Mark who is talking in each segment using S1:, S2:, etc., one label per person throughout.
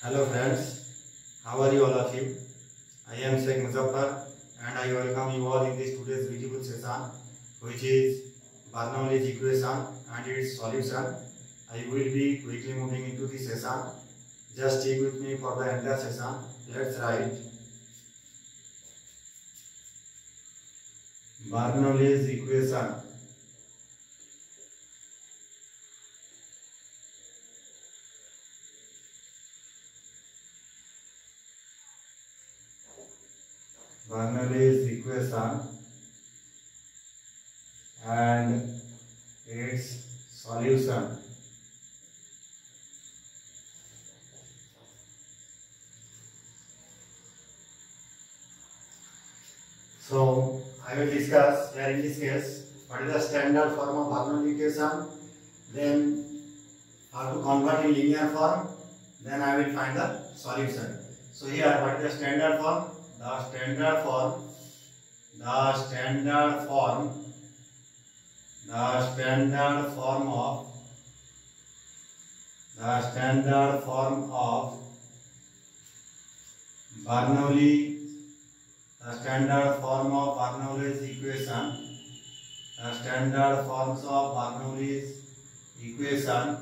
S1: Hello friends, how are you all of you? I am Sheikh Muzaffar and I welcome you all in this today's beautiful session which is Bernoulli's equation and its solution. I will be quickly moving into this session. Just stick with me for the entire session. Let's write Bernoulli's equation. Bernoulli's equation and its solution. So I will discuss here in this case what is the standard form of Bernoulli equation, then how to convert in linear form, then I will find the solution. So here what is the standard form? The standard form of Bernoulli's equation. The standard forms of Bernoulli's equation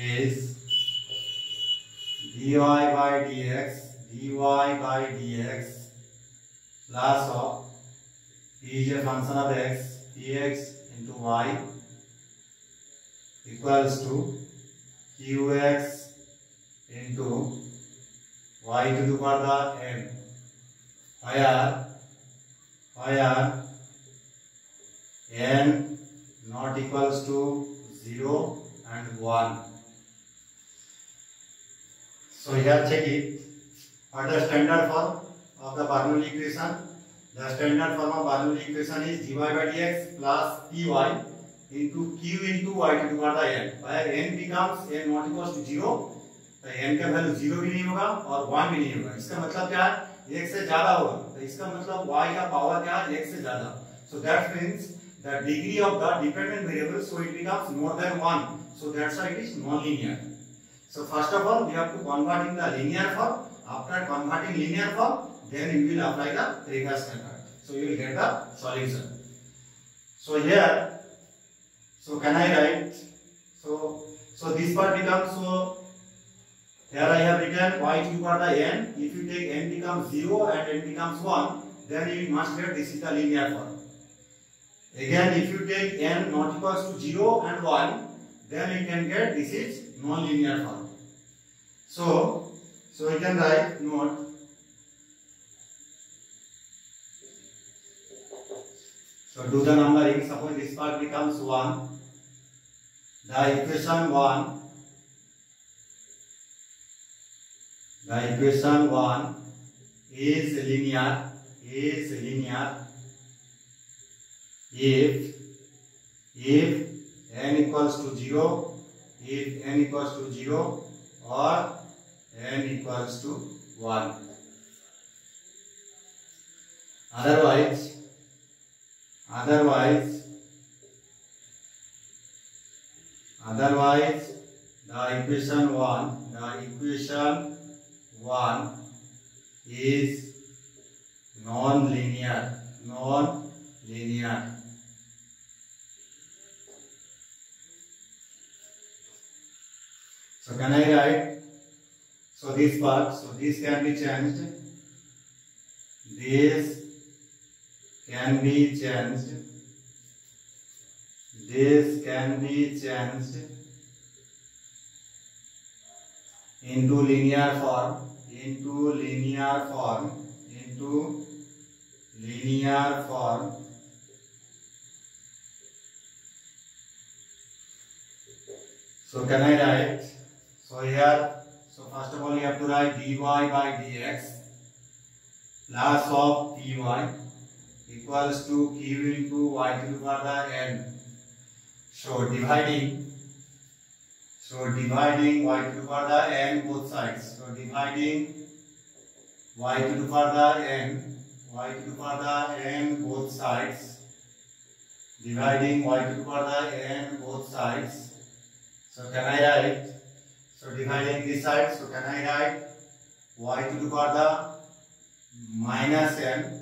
S1: is dy by dx plus of p is a function of x, px into y equals to qx into y to the power n, where n not equals to 0 and 1. So here check it. What is the standard form of the Bernoulli equation? The standard form of Bernoulli equation is dy by dx plus py into q into y to the power n, where n becomes n not equals to 0, तो n का value 0 भी नहीं होगा और 1 भी नहीं होगा. इसका मतलब क्या है? 1 से ज्यादा होगा. तो इसका मतलब y का पावर क्या है? 1 से ज्यादा. So that means the degree of the dependent variable, so it becomes more than 1. So that's why it is non-linear. So first of all we have to convert in the linear form. After converting linear form, then you will apply the previous method. So you will get the solution. So here, so can I write? So this part becomes, so here I have written y to the power n. If you take n becomes 0 and n becomes 1, then you must get this is the linear form. Again, if you take n not equals to 0 and 1, then you can get this is non-linear form. So we can write note. So do the numbering. Suppose this part becomes 1. The equation 1 is linear if n equals to 0, or n equals to 1. Otherwise the equation 1 is non-linear. So can I write? So this part, so this can be changed. This can be changed into linear form. So can I write? So here, so first of all you have to write dy by dx plus of py equals to q into y to the power n. So dividing y to the power n both sides. So dividing y to the power n both sides. Dividing y to the power n both sides. So can I write? So dividing this side, so can I write y to the power minus n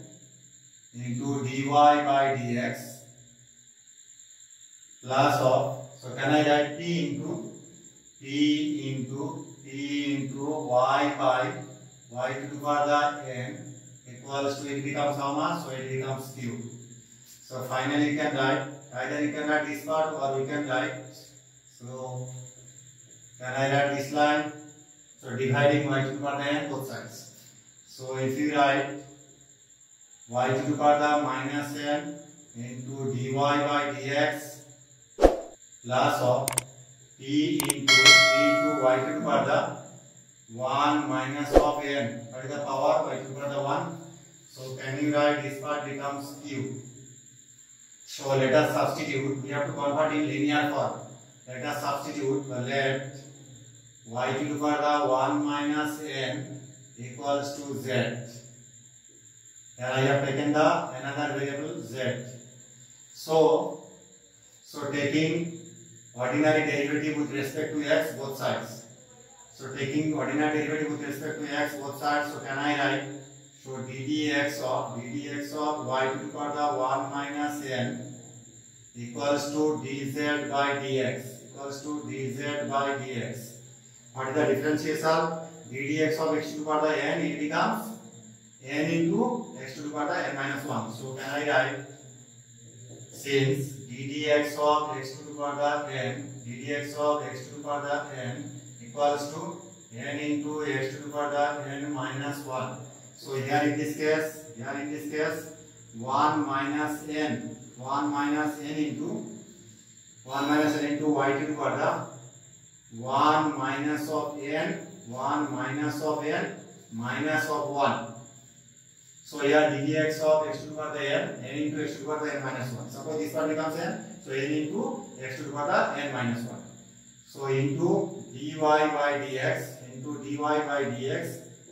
S1: into dy by dx plus of, so can I write p into y by y to the power n equals to, it becomes how much? So it becomes q. So finally you can write, either you can write this part or you can write, so can I write this line? So dividing y to the power n both sides. So if you write y to the power minus n into dy by dx plus of p into y to the power 1 minus of n, what is the power? Y to the power 1. So can you write this part becomes q. So let us substitute, we have to convert in linear form. Let us substitute, let y to the power 1 minus n equals to z. Here I have taken the another variable z. So taking ordinary derivative with respect to x both sides. So taking ordinary derivative with respect to x both sides, so can I write, so ddx of y to the power 1 minus n equals to dz by dx, equals to dz by dx. What is the differentiation? ddx of x to the power n, it becomes n into x to the power n minus 1. So can I write, since ddx of x to the power n, ddx of x to the power n equals to n into x to the power n minus 1. So here in this case 1 minus n into y to the power 1 minus of n minus of 1. So here ddx of x to the power n into x to the power n minus 1. Suppose this part becomes n, so n into x to the power n minus 1. So into dy by dx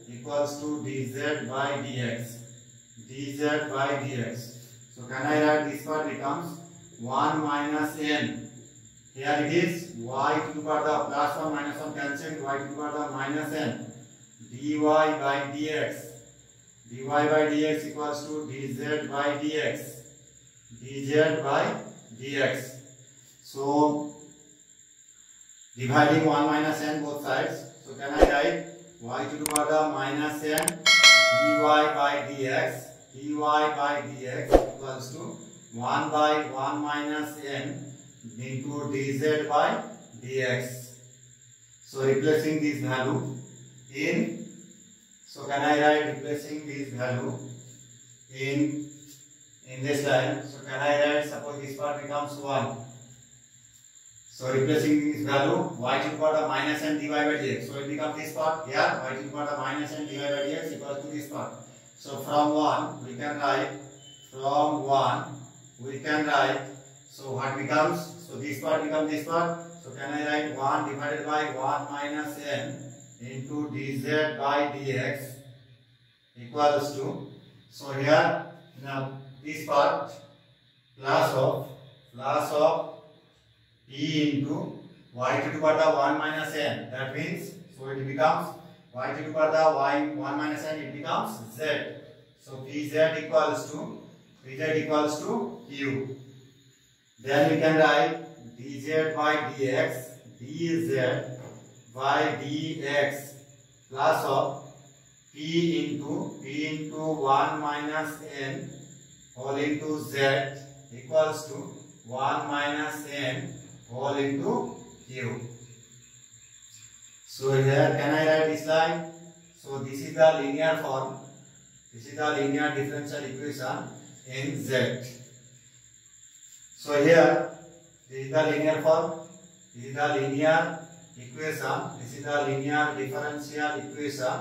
S1: equals to dz by dx. So can I write this part becomes 1 minus n. Here it is y to the power plus 1 minus 1 cancelled, y to the power minus n dy by dx equals to dz by dx. So dividing 1 minus n both sides, so can I write y to the power minus n dy by dx equals to 1 by 1 minus n into dz by dx. So replacing this value in, so can I write replacing this value in this line, so can I write, suppose this part becomes 1. So replacing this value y to the power minus n dy by dx, so it becomes this part here, y to the power minus n dy by dx equals to this part. So from 1 we can write, so what becomes, so this part becomes this part, so can I write 1 divided by 1 minus n into dz by dx equals to, so here now this part plus of e into y to the power 1 minus n, that means, so it becomes y to the power 1 minus n, it becomes z. So pz equals to q. Then we can write dz by dx plus of p into 1 minus n whole into z equals to 1 minus n whole into q. So here can I write this line? So this is the linear form. This is the linear differential equation in z. So here this is the linear form. This is the linear equation. This is the linear differential equation.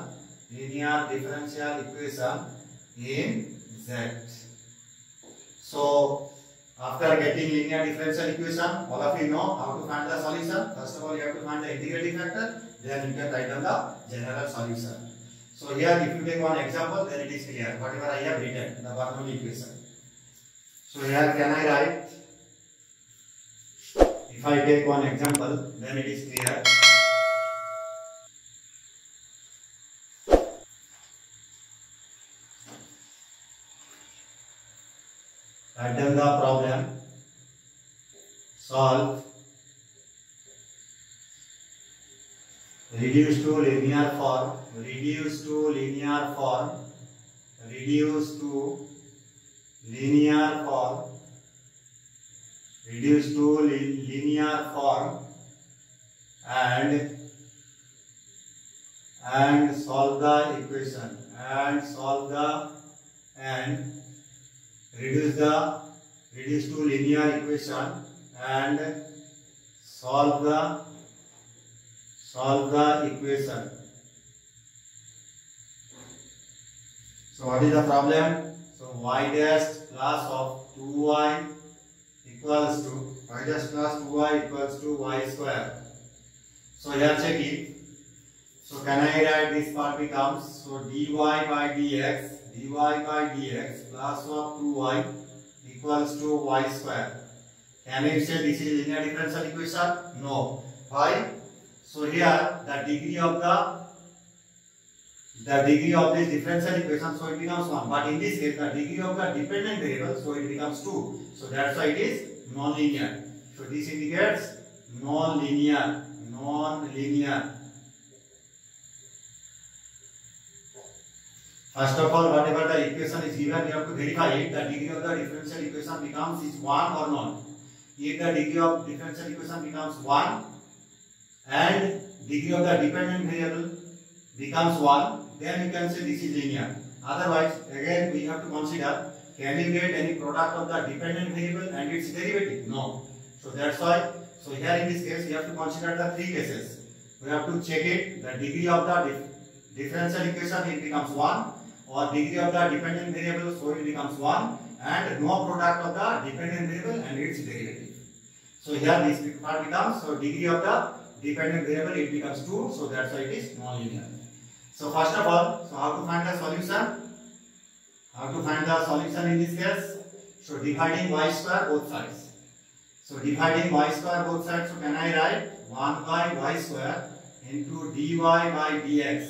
S1: Linear differential equation in z. So after getting linear differential equation, all of you know how to find the solution. First of all, you have to find the integrating factor. Then you can write down the general solution. So here, if you take one example, then it is clear. Whatever I have written, the Bernoulli equation. So here, can I write? If I take one example, then it is clear. solve reduce to linear form, reduce to linear form, reduce to linear form, reduce to linear form, and solve the equation, and reduce to linear equation and solve the equation. So what is the problem? So y dash plus of 2y equals to y dash plus 2y equals to y square. So here check it. So can I write this part becomes so dy by dx plus of 2y equals to y square. Can we say this is linear differential equation? No. Why? So here the degree of this differential equation, so it becomes 1. But in this case, the degree of the dependent variable, so it becomes 2. So that's why it is non-linear. So this indicates non-linear. First of all, whatever the equation is given, we have to verify it. The degree of the differential equation becomes is 1 or not. If the degree of differential equation becomes 1 and degree of the dependent variable becomes 1, then you can say this is linear. Otherwise, again we have to consider, can you get any product of the dependent variable and its derivative? No. So that's why, so here in this case, we have to consider the 3 cases. We have to check it, the degree of the differential equation, it becomes 1, or degree of the dependent variable, so it becomes 1, and no product of the dependent variable and its derivative. So here this part becomes, so degree of the dependent variable, it becomes 2, so that's why it is non-linear. So first of all, so how to find the solution? How to find the solution in this case? So dividing y square both sides. So dividing y square both sides, so can I write 1 by y square into dy by dx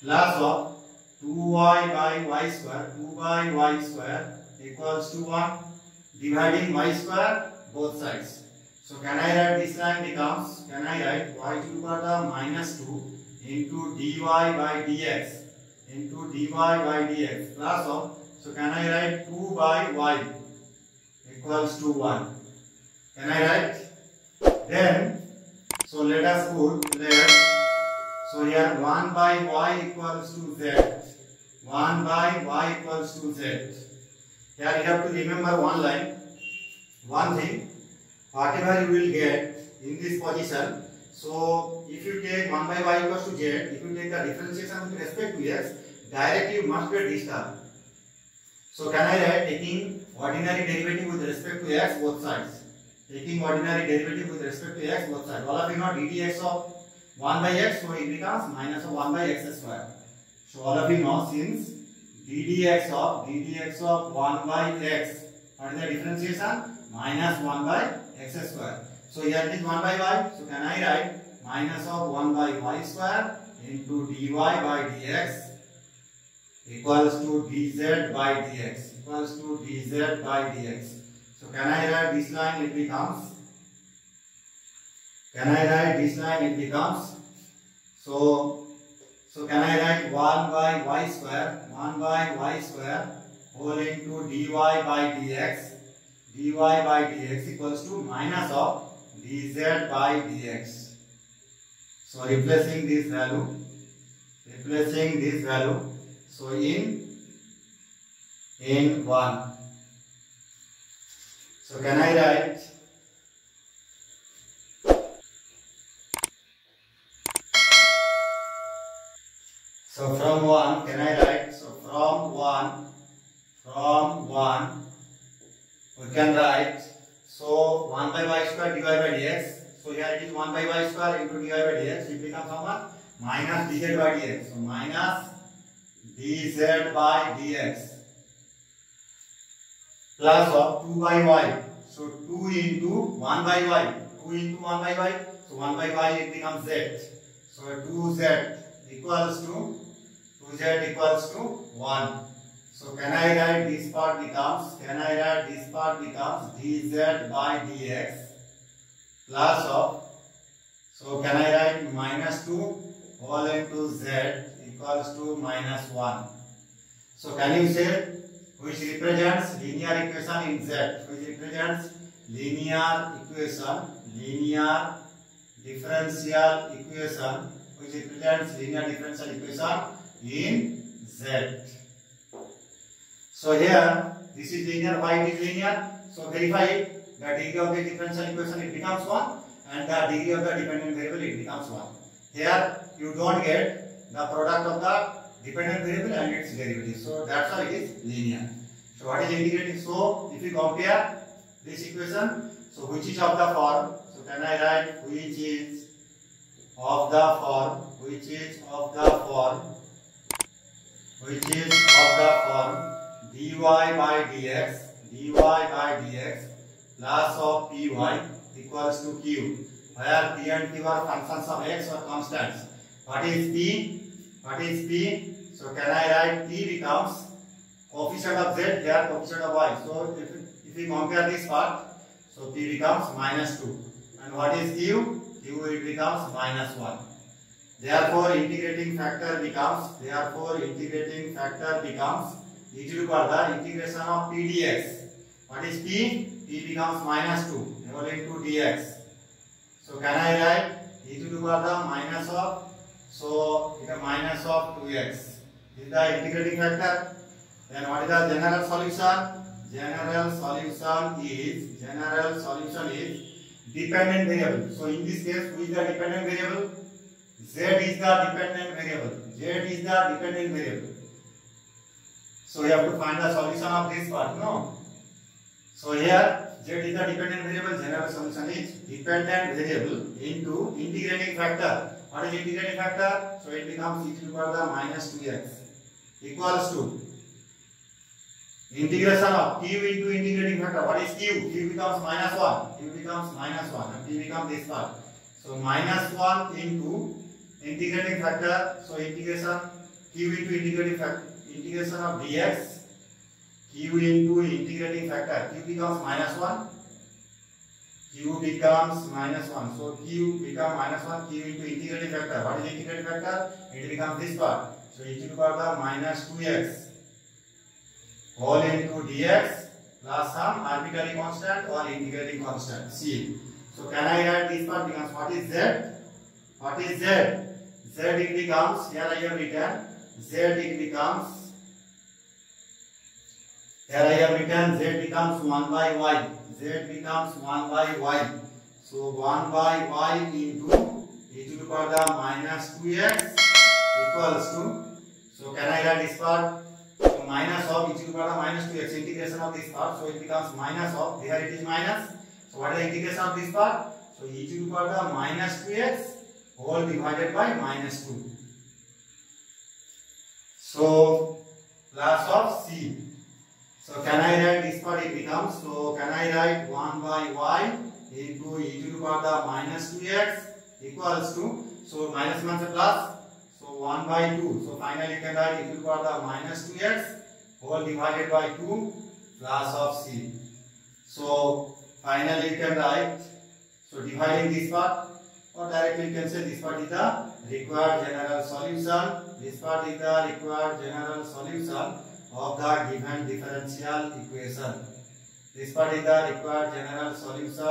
S1: plus of 2y by y square, 2 by y square equals to 1, dividing y square both sides. So can I write this line becomes, can I write y to the power minus 2 into dy by dx plus of, so can I write 2 by y equals to 1. Can I write? Then, so let us put, so here 1 by y equals to z. 1 by y equals to z. Here you have to remember one thing, whatever you will get in this position. So if you take 1 by y equals to z, if you take the differentiation with respect to x, directly you must get this term. So can I write taking ordinary derivative with respect to x both sides? Taking ordinary derivative with respect to x both sides. All of you know ddx of 1 by x, so it becomes minus of 1 by x square. So all of you know, since ddx of 1 by x, what is the differentiation? Minus 1 by x square. So here it is 1 by y. So can I write minus of 1 by y square into dy by dx equals to dz by dx So can I write this line? It becomes. So can I write 1 by y square whole into dy by dx equals to minus of dz by dx. So replacing this value. So in 1. So can I write? So from 1, can I write? So from 1, we can write, so 1 by y square dy by dx. So here it is 1 by y square into dy by dx. It becomes how much? Minus dz by dx. So minus dz by dx plus of 2 by y. So 2 into 1 by y. 2 into 1 by y. So 1 by y it becomes z. So 2z equals to 1. So can I write this part becomes dz by dx plus of, so can I write minus 2 all into z equals to minus 1. So can you say which represents linear equation in z, which represents linear differential equation, which represents linear differential equation in z. So here this is linear, why it is linear? So verify it, the degree of the differential equation it becomes 1 and the degree of the dependent variable it becomes 1. Here you don't get the product of the dependent variable and its derivative. So that's why it is linear. So what is integrating? So if you compare this equation, so which is of the form? So can I write which is of the form dy by dx plus of py equals to q, where p and q are functions of x or constants. What is p? So can I write p becomes coefficient of z, here coefficient of y. So if we compare this part, so p becomes minus 2. And what is q? Q it becomes minus 1. Therefore integrating factor becomes e to the power the integration of p dx. What is p? P becomes minus 2 all into dx. So can I write e to the power the minus of, so it is minus of 2x. This is the integrating factor. Then what is the general solution? General solution is dependent variable. So in this case, who is the dependent variable? Z is the dependent variable. So you have to find the solution of this part, no? So here Z is the dependent variable. General solution is dependent variable into integrating factor. What is integrating factor? So it becomes e to the power minus 2x equals to integration of q into integrating factor. What is q? Q becomes minus 1. And p becomes this part. So minus 1 into integrating factor. So integration q into integrating factor. Integration of dx. Q into integrating factor. Q becomes minus 1. So q becomes minus 1. Q into integrating factor. What is integrating factor? It becomes this part. So e to the power minus 2x. All into dx plus some arbitrary constant or integrating constant c. So can I write this part becomes what is z? Z it becomes, here I have written z becomes 1 by y. So 1 by y into e to the power minus 2x equals to, so can I write this part? So minus of e to the power minus 2x, integration of this part, so it becomes minus of, here it is minus. So what is the integration of this part? So e to the power minus 2x whole divided by minus 2. So plus of c. So can I write this part? It becomes, so can I write 1 by y into e to the power minus 2x equals to, so minus minus plus, so 1 by 2. So finally you can write e to the power minus 2x whole divided by 2 plus of c. So finally you can write, so dividing this part, or directly you can say this part is the required general solution. This part is the required general solution of the given differential equation. This part is the required general solution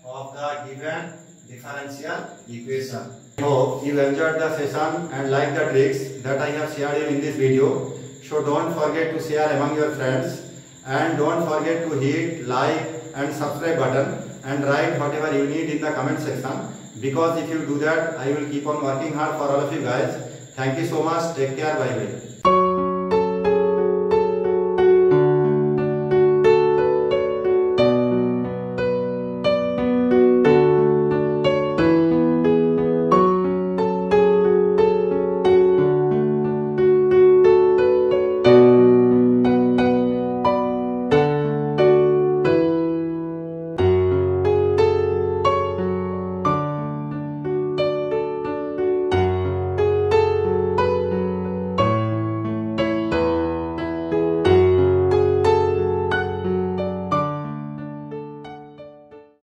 S1: of the given differential equation. Hope you enjoyed the session and like the tricks that I have shared in this video. So don't forget to share among your friends and don't forget to hit like and subscribe button and write whatever you need in the comment section, because if you do that I will keep on working hard for all of you guys. Thank you so much. Take care. Bye bye.